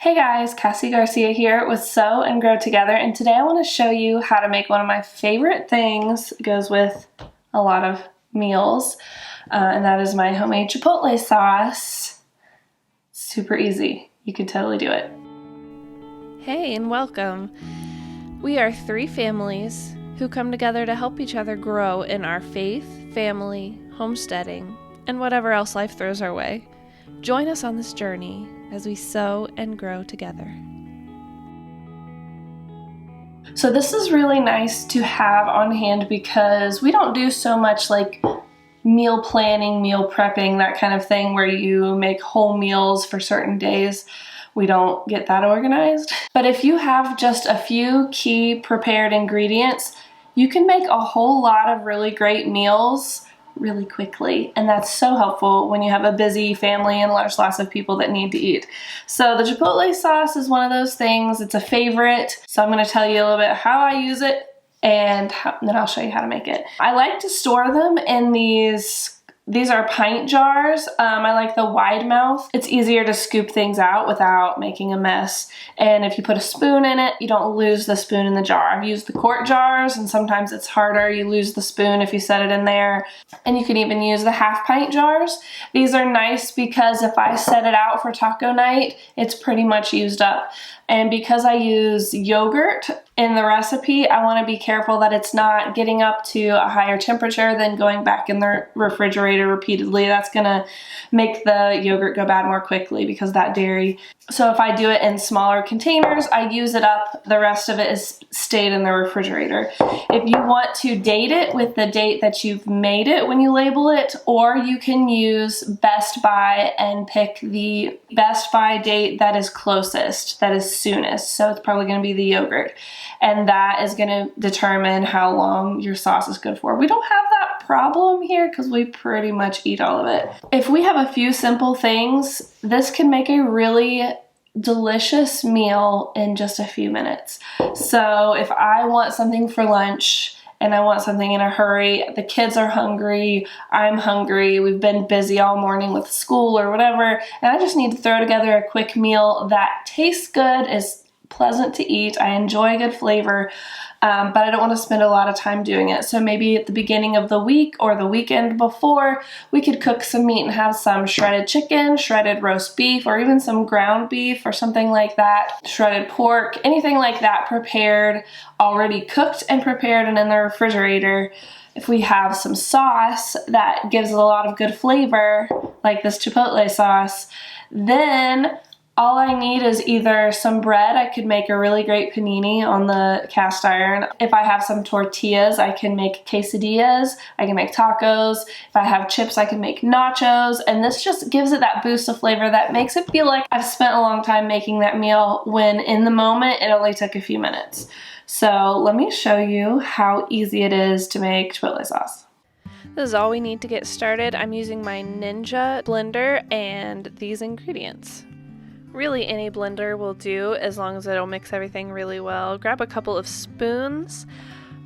Hey guys, Cassie Garcia here with Sew and Grow Together, and today I want to show you how to make one of my favorite things. It goes with a lot of meals, and that is my homemade Chipotle sauce. Super easy. You can totally do it. Hey and welcome. We are three families who come together to help each other grow in our faith, family, homesteading, and whatever else life throws our way. Join us on this journey as we sew and grow together. So this is really nice to have on hand because we don't do so much like meal planning, meal prepping, that kind of thing where you make whole meals for certain days. We don't get that organized. But if you have just a few key prepared ingredients, you can make a whole lot of really great meals really quickly, and that's so helpful when you have a busy family and there's lots of people that need to eat. So the Chipotle sauce is one of those things. It's a favorite, so I'm going to tell you a little bit how I use it and then I'll show you how to make it. I like to store them in these are pint jars. I like the wide mouth. It's easier to scoop things out without making a mess. And if you put a spoon in it, you don't lose the spoon in the jar. I've used the quart jars and sometimes it's harder. You lose the spoon if you set it in there. And you can even use the half pint jars. These are nice because if I set it out for taco night, it's pretty much used up. And because I use yogurt in the recipe, I want to be careful that it's not getting up to a higher temperature than going back in the refrigerator repeatedly. That's going to make the yogurt go bad more quickly because of that dairy. So if I do it in smaller containers, I use it up. The rest of it is stayed in the refrigerator. If you want to date it with the date that you've made it when you label it, or you can use Best By and pick the Best By date that is closest, that is soonest. So it's probably going to be the yogurt. And that is going to determine how long your sauce is good for. We don't have that problem here because we pretty much eat all of it. If we have a few simple things, this can make a really delicious meal in just a few minutes. So if I want something for lunch and I want something in a hurry, the kids are hungry, I'm hungry, we've been busy all morning with school or whatever, and I just need to throw together a quick meal that tastes good, is pleasant to eat, I enjoy a good flavor, but I don't want to spend a lot of time doing it. So maybe at the beginning of the week or the weekend before, we could cook some meat and have some shredded chicken, shredded roast beef, or even some ground beef or something like that, shredded pork, anything like that prepared, already cooked and prepared and in the refrigerator. If we have some sauce that gives it a lot of good flavor, like this Chipotle sauce, then all I need is either some bread. I could make a really great panini on the cast iron. If I have some tortillas, I can make quesadillas. I can make tacos. If I have chips, I can make nachos. And this just gives it that boost of flavor that makes it feel like I've spent a long time making that meal when in the moment it only took a few minutes. So let me show you how easy it is to make Chipotle sauce. This is all we need to get started. I'm using my Ninja blender and these ingredients. Really any blender will do as long as it'll mix everything really well. Grab a couple of spoons,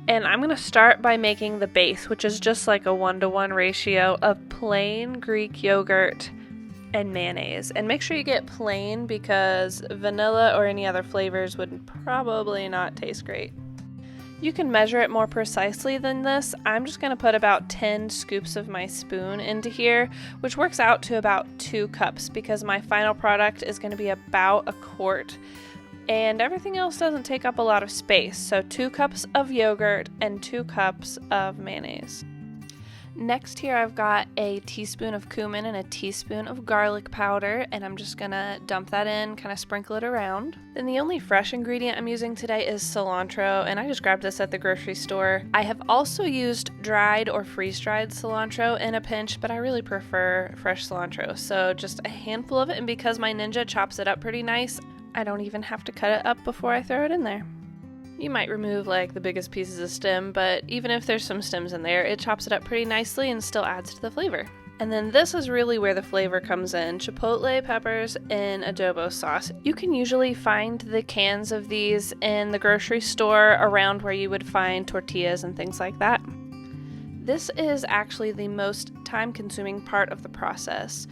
and I'm going to start by making the base, which is just like a 1-to-1 ratio of plain Greek yogurt and mayonnaise. And make sure you get plain because vanilla or any other flavors would probably not taste great. You can measure it more precisely than this. I'm just going to put about 10 scoops of my spoon into here, which works out to about 2 cups because my final product is going to be about a quart. And everything else doesn't take up a lot of space. So 2 cups of yogurt and 2 cups of mayonnaise. Next here I've got a teaspoon of cumin and a teaspoon of garlic powder, and I'm just gonna dump that in, kind of sprinkle it around. Then the only fresh ingredient I'm using today is cilantro, and I just grabbed this at the grocery store. I have also used dried or freeze-dried cilantro in a pinch, but I really prefer fresh cilantro, so just a handful of it, and because my Ninja chops it up pretty nice, I don't even have to cut it up before I throw it in there. You might remove like the biggest pieces of stem, but even if there's some stems in there, it chops it up pretty nicely and still adds to the flavor. And then this is really where the flavor comes in. Chipotle peppers in adobo sauce. You can usually find the cans of these in the grocery store around where you would find tortillas and things like that. This is actually the most time-consuming part of the process.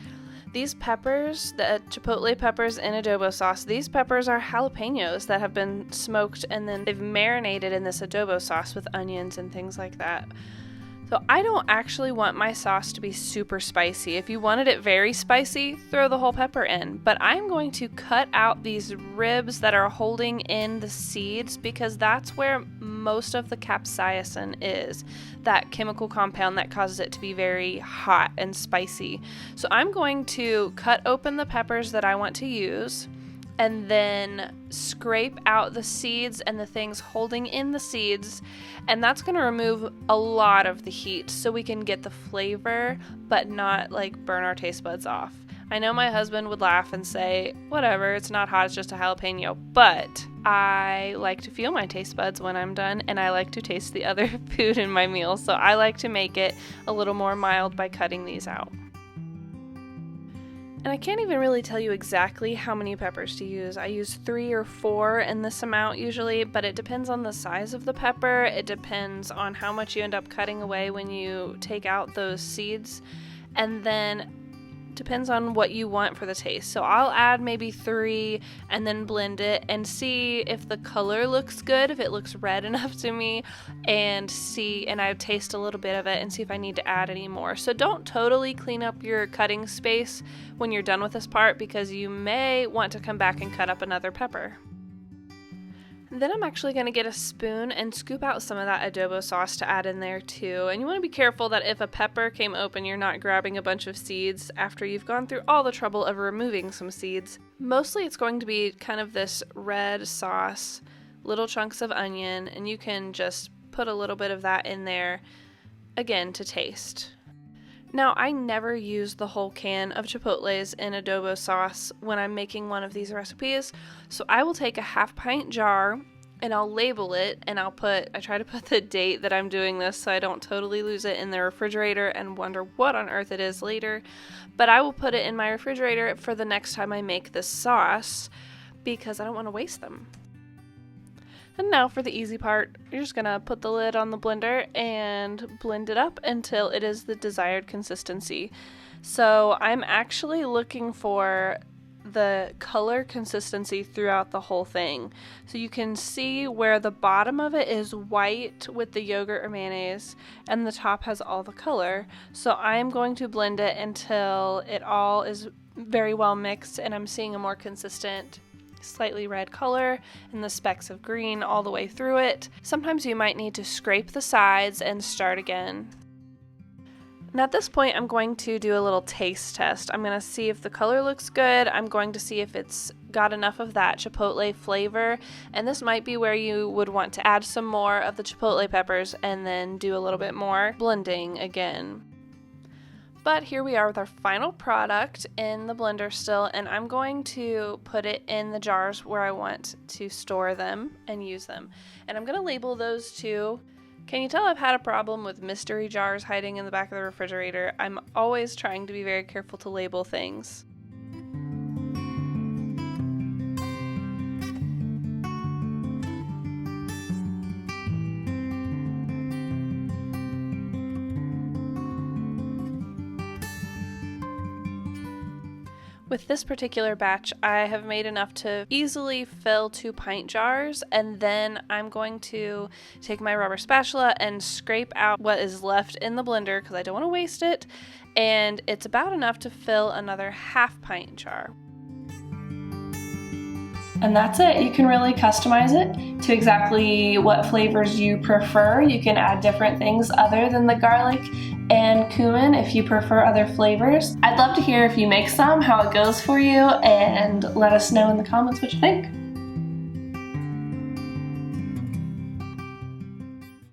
These peppers, the chipotle peppers in adobo sauce, these peppers are jalapenos that have been smoked and then they've marinated in this adobo sauce with onions and things like that. So I don't actually want my sauce to be super spicy. If you wanted it very spicy, throw the whole pepper in. But I'm going to cut out these ribs that are holding in the seeds because that's where most of the capsaicin is, that chemical compound that causes it to be very hot and spicy. So I'm going to cut open the peppers that I want to use and then scrape out the seeds and the things holding in the seeds, and that's going to remove a lot of the heat so we can get the flavor but not like burn our taste buds off. I know my husband would laugh and say, whatever, it's not hot, it's just a jalapeno, but I like to feel my taste buds when I'm done, and I like to taste the other food in my meal, so I like to make it a little more mild by cutting these out. And I can't even really tell you exactly how many peppers to use. I use 3 or 4 in this amount usually, but it depends on the size of the pepper. It depends on how much you end up cutting away when you take out those seeds. And then depends on what you want for the taste. So I'll add maybe 3 and then blend it and see if the color looks good, if it looks red enough to me, and I taste a little bit of it and see if I need to add any more. So don't totally clean up your cutting space when you're done with this part because you may want to come back and cut up another pepper. Then I'm actually going to get a spoon and scoop out some of that adobo sauce to add in there too. And you want to be careful that if a pepper came open, you're not grabbing a bunch of seeds after you've gone through all the trouble of removing some seeds. Mostly it's going to be kind of this red sauce, little chunks of onion, and you can just put a little bit of that in there, again, to taste. Now, I never use the whole can of chipotles in adobo sauce when I'm making one of these recipes, so I will take a half-pint jar and I'll label it, and I try to put the date that I'm doing this so I don't totally lose it in the refrigerator and wonder what on earth it is later, but I will put it in my refrigerator for the next time I make this sauce because I don't want to waste them. And now for the easy part, you're just going to put the lid on the blender and blend it up until it is the desired consistency. So I'm actually looking for the color consistency throughout the whole thing. So you can see where the bottom of it is white with the yogurt or mayonnaise and the top has all the color. So I'm going to blend it until it all is very well mixed and I'm seeing a more consistent slightly red color and the specks of green all the way through it. Sometimes you might need to scrape the sides and start again. And at this point I'm going to do a little taste test. I'm going to see if the color looks good. I'm going to see if it's got enough of that chipotle flavor, and this might be where you would want to add some more of the chipotle peppers and then do a little bit more blending again. But here we are with our final product in the blender still, and I'm going to put it in the jars where I want to store them and use them. And I'm going to label those too. Can you tell I've had a problem with mystery jars hiding in the back of the refrigerator? I'm always trying to be very careful to label things. With this particular batch, I have made enough to easily fill 2 pint jars, and then I'm going to take my rubber spatula and scrape out what is left in the blender because I don't want to waste it, and it's about enough to fill another half-pint jar. And that's it. You can really customize it to exactly what flavors you prefer. You can add different things other than the garlic and cumin if you prefer other flavors. I'd love to hear if you make some, how it goes for you, and let us know in the comments what you think.